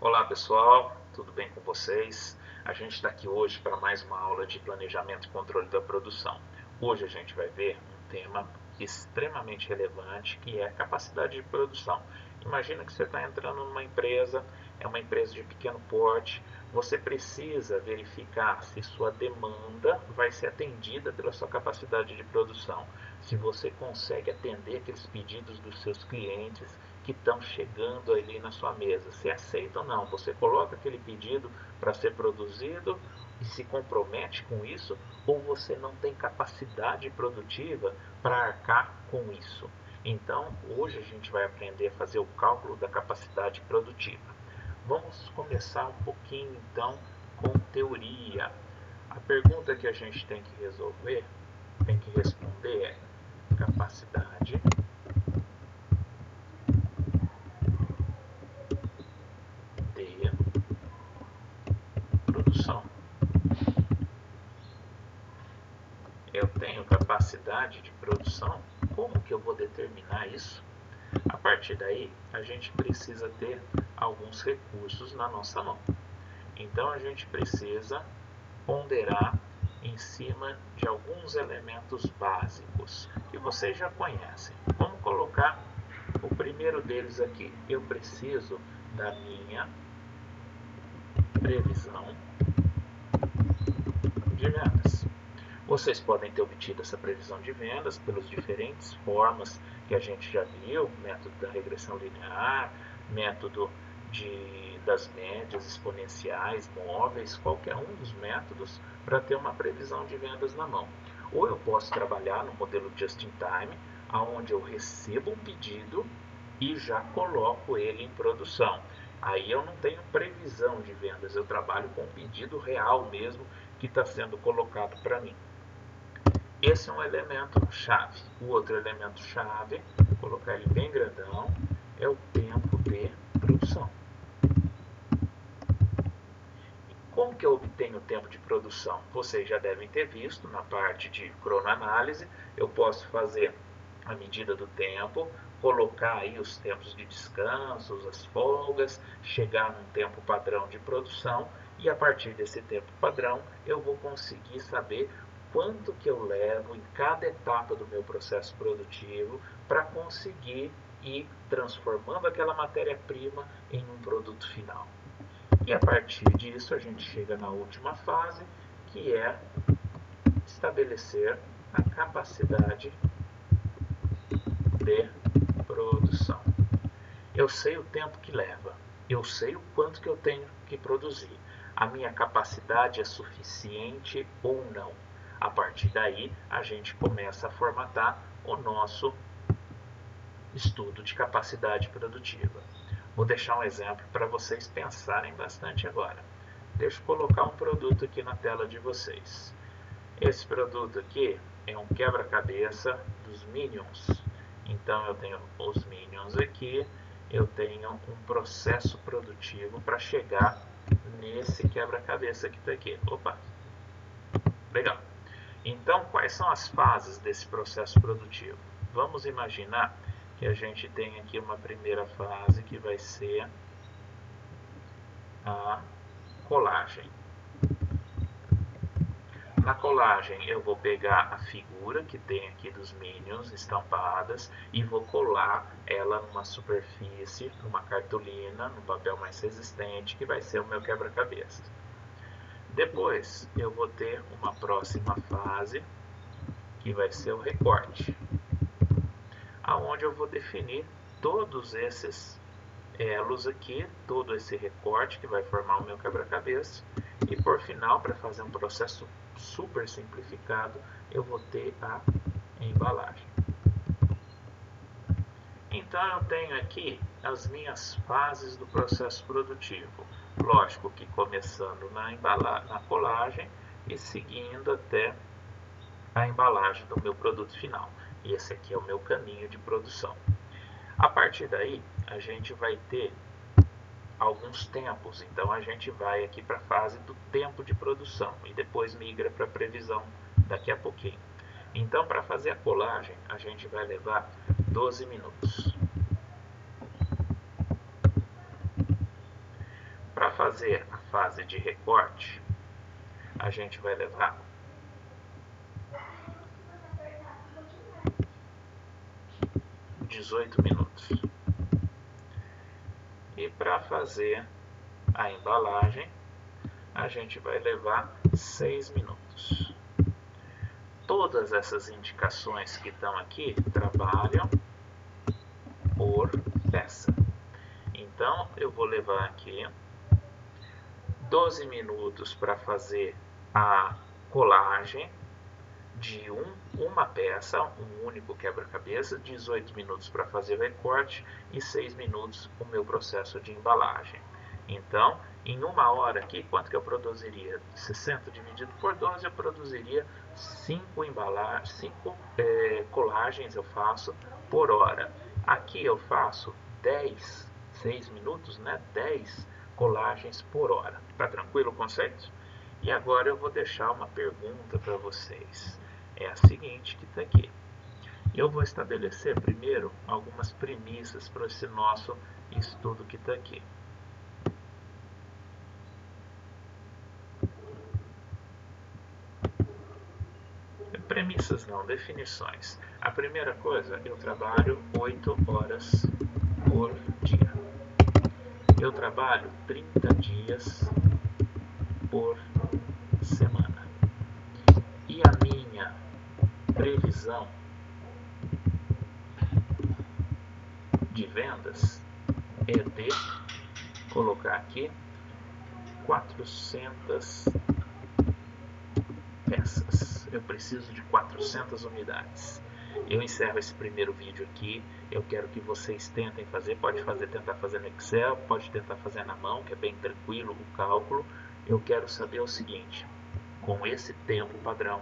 Olá pessoal, tudo bem com vocês? A gente está aqui hoje para mais uma aula de planejamento e controle da produção. Hoje a gente vai ver um tema extremamente relevante que é a capacidade de produção. Imagina que você está entrando numa empresa, é uma empresa de pequeno porte, você precisa verificar se sua demanda vai ser atendida pela sua capacidade de produção, se você consegue atender aqueles pedidos dos seus clientes que estão chegando ali na sua mesa, se aceita ou não. Você coloca aquele pedido para ser produzido e se compromete com isso, ou você não tem capacidade produtiva para arcar com isso. Então, hoje a gente vai aprender a fazer o cálculo da capacidade produtiva. Vamos começar um pouquinho então com teoria. A pergunta que a gente tem que resolver, tem que responder é: capacidade de produção. Eu tenho capacidade de produção? Como que eu vou determinar isso? A partir daí, a gente precisa ter alguns recursos na nossa mão. Então, a gente precisa ponderar em cima de alguns elementos básicos que vocês já conhecem. Vamos colocar o primeiro deles aqui. Eu preciso da minha previsão de vendas. Vocês podem ter obtido essa previsão de vendas pelas diferentes formas que a gente já viu, método da regressão linear, método das médias exponenciais, móveis, qualquer um dos métodos para ter uma previsão de vendas na mão. Ou eu posso trabalhar no modelo just-in-time, onde eu recebo um pedido e já coloco ele em produção. Aí eu não tenho previsão de vendas, eu trabalho com um pedido real mesmo que está sendo colocado para mim. Esse é um elemento chave. O outro elemento chave, vou colocar ele bem grandão, é o tempo de produção. Como que eu obtenho o tempo de produção? Vocês já devem ter visto na parte de cronoanálise, eu posso fazer a medida do tempo, colocar aí os tempos de descanso, as folgas, chegar num tempo padrão de produção e a partir desse tempo padrão eu vou conseguir saber quanto que eu levo em cada etapa do meu processo produtivo para conseguir ir transformando aquela matéria-prima em um produto final. E a partir disso a gente chega na última fase, que é estabelecer a capacidade de produção. Eu sei o tempo que leva, eu sei o quanto que eu tenho que produzir. A minha capacidade é suficiente ou não. A partir daí, a gente começa a formatar o nosso estudo de capacidade produtiva. Vou deixar um exemplo para vocês pensarem bastante agora. Deixa eu colocar um produto aqui na tela de vocês. Esse produto aqui é um quebra-cabeça dos Minions. Então eu tenho os Minions aqui, eu tenho um processo produtivo para chegar nesse quebra-cabeça que está aqui. Opa, legal. Então, quais são as fases desse processo produtivo? Vamos imaginar que a gente tem aqui uma primeira fase que vai ser a colagem. Na colagem eu vou pegar a figura que tem aqui dos Minions estampadas e vou colar ela numa superfície, numa cartolina, no papel mais resistente, que vai ser o meu quebra-cabeça. Depois eu vou ter uma próxima fase, que vai ser o recorte, aonde eu vou definir todos esses elos aqui, todo esse recorte que vai formar o meu quebra-cabeça, e por final, para fazer um processo super simplificado, eu vou ter a embalagem. Então eu tenho aqui as minhas fases do processo produtivo. Lógico que começando na colagem e seguindo até a embalagem do meu produto final. Esse aqui é o meu caminho de produção. A partir daí, a gente vai ter alguns tempos. Então a gente vai aqui para a fase do tempo de produção e depois migra para a previsão daqui a pouquinho. Então, para fazer a colagem, a gente vai levar 12 minutos. fazer a fase de recorte, a gente vai levar 18 minutos. E para fazer a embalagem, a gente vai levar 6 minutos. Todas essas indicações que estão aqui trabalham por peça. Então, eu vou levar aqui 12 minutos para fazer a colagem de uma peça, um único quebra-cabeça, 18 minutos para fazer o recorte e 6 minutos o meu processo de embalagem. Então, em uma hora aqui, quanto que eu produziria? 60 dividido por 12, eu produziria 5 colagens eu faço por hora. Aqui eu faço 6 minutos, né? 10 colagens por hora. Tá tranquilo o conceito? E agora eu vou deixar uma pergunta para vocês. É a seguinte que está aqui. Eu vou estabelecer primeiro algumas premissas para esse nosso estudo que está aqui. Premissas não, definições. A primeira coisa, eu trabalho 8 horas por dia. Eu trabalho 30 dias por semana. E a minha previsão de vendas é de colocar aqui 400 peças. Eu preciso de 400 unidades. Eu encerro esse primeiro vídeo aqui. Eu quero que vocês tentem fazer. Pode tentar fazer no Excel, pode tentar fazer na mão, que é bem tranquilo o cálculo. Eu quero saber o seguinte: com esse tempo padrão,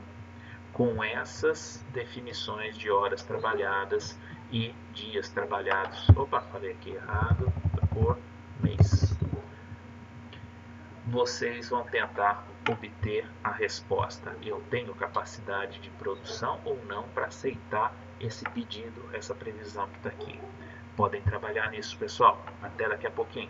com essas definições de horas trabalhadas e dias trabalhados, opa, falei aqui errado, por mês, vocês vão tentar obter a resposta: eu tenho capacidade de produção ou não para aceitar esse pedido, essa previsão que está aqui. Podem trabalhar nisso, pessoal. Até daqui a pouquinho.